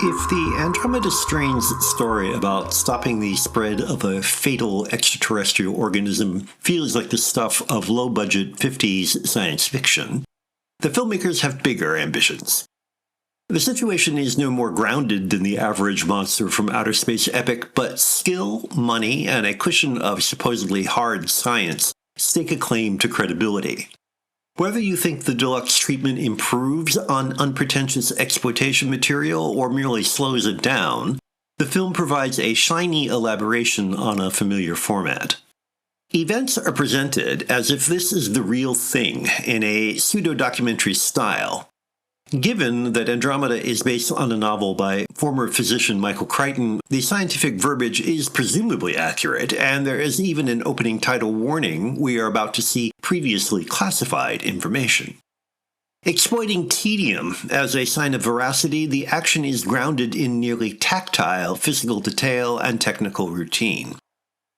If the Andromeda Strain's story about stopping the spread of a fatal extraterrestrial organism feels like the stuff of low-budget 50s science fiction, the filmmakers have bigger ambitions. The situation is no more grounded than the average monster from outer space epic, but skill, money, and a cushion of supposedly hard science stake a claim to credibility. Whether you think the deluxe treatment improves on unpretentious exploitation material or merely slows it down, the film provides a shiny elaboration on a familiar format. Events are presented as if this is the real thing in a pseudo-documentary style. Given that Andromeda is based on a novel by former physician Michael Crichton, the scientific verbiage is presumably accurate, and there is even an opening title warning we are about to see previously classified information. Exploiting tedium as a sign of veracity, the action is grounded in nearly tactile physical detail and technical routine.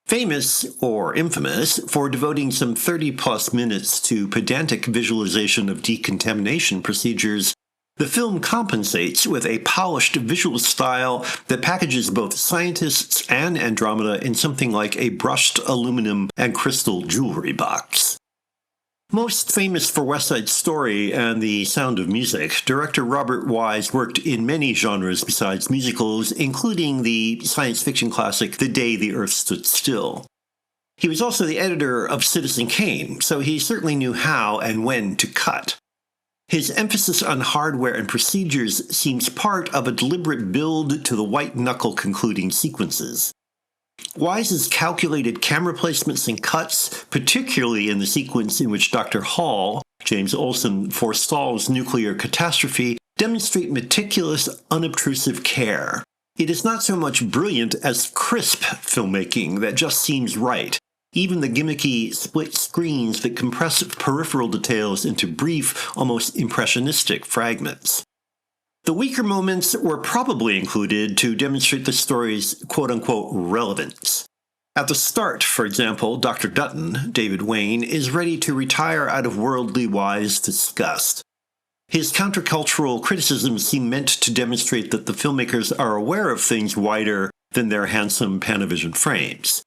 Famous, or infamous, for devoting some 30-plus minutes to pedantic visualization of decontamination procedures, the film compensates with a polished visual style that packages both scientists and Andromeda in something like a brushed aluminum and crystal jewelry box. Most famous for West Side Story and The Sound of Music, director Robert Wise worked in many genres besides musicals, including the science fiction classic The Day the Earth Stood Still. He was also the editor of Citizen Kane, so he certainly knew how and when to cut. His emphasis on hardware and procedures seems part of a deliberate build to the white-knuckle concluding sequences. Wise's calculated camera placements and cuts, particularly in the sequence in which Dr. Hall, James Olsen, forestalls nuclear catastrophe, demonstrate meticulous, unobtrusive care. It is not so much brilliant as crisp filmmaking that just seems right. Even the gimmicky split screens that compress peripheral details into brief, almost impressionistic fragments. The weaker moments were probably included to demonstrate the story's quote-unquote relevance. At the start, for example, Dr. Dutton, David Wayne, is ready to retire out of worldly Wise disgust. His countercultural criticisms seem meant to demonstrate that the filmmakers are aware of things wider than their handsome Panavision frames.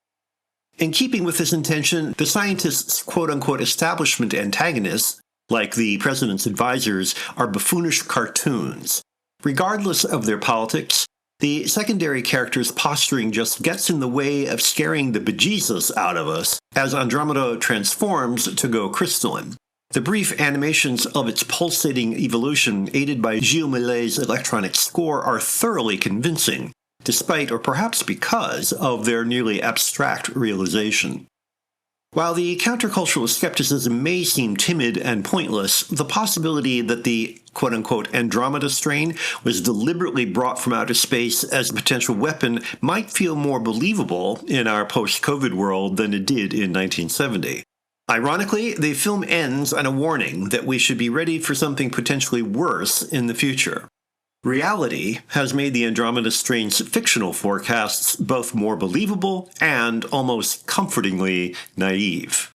In keeping with this intention, the scientists' quote-unquote establishment antagonists, like the president's advisors, are buffoonish cartoons. Regardless of their politics, the secondary character's posturing just gets in the way of scaring the bejesus out of us as Andromeda transforms to go crystalline. The brief animations of its pulsating evolution, aided by Gilles Millet's electronic score, are thoroughly convincing, despite, or perhaps because, of their nearly abstract realization. While the countercultural skepticism may seem timid and pointless, the possibility that the quote-unquote Andromeda Strain was deliberately brought from outer space as a potential weapon might feel more believable in our post-COVID world than it did in 1970. Ironically, the film ends on a warning that we should be ready for something potentially worse in the future. Reality has made the Andromeda Strain's fictional forecasts both more believable and almost comfortingly naive.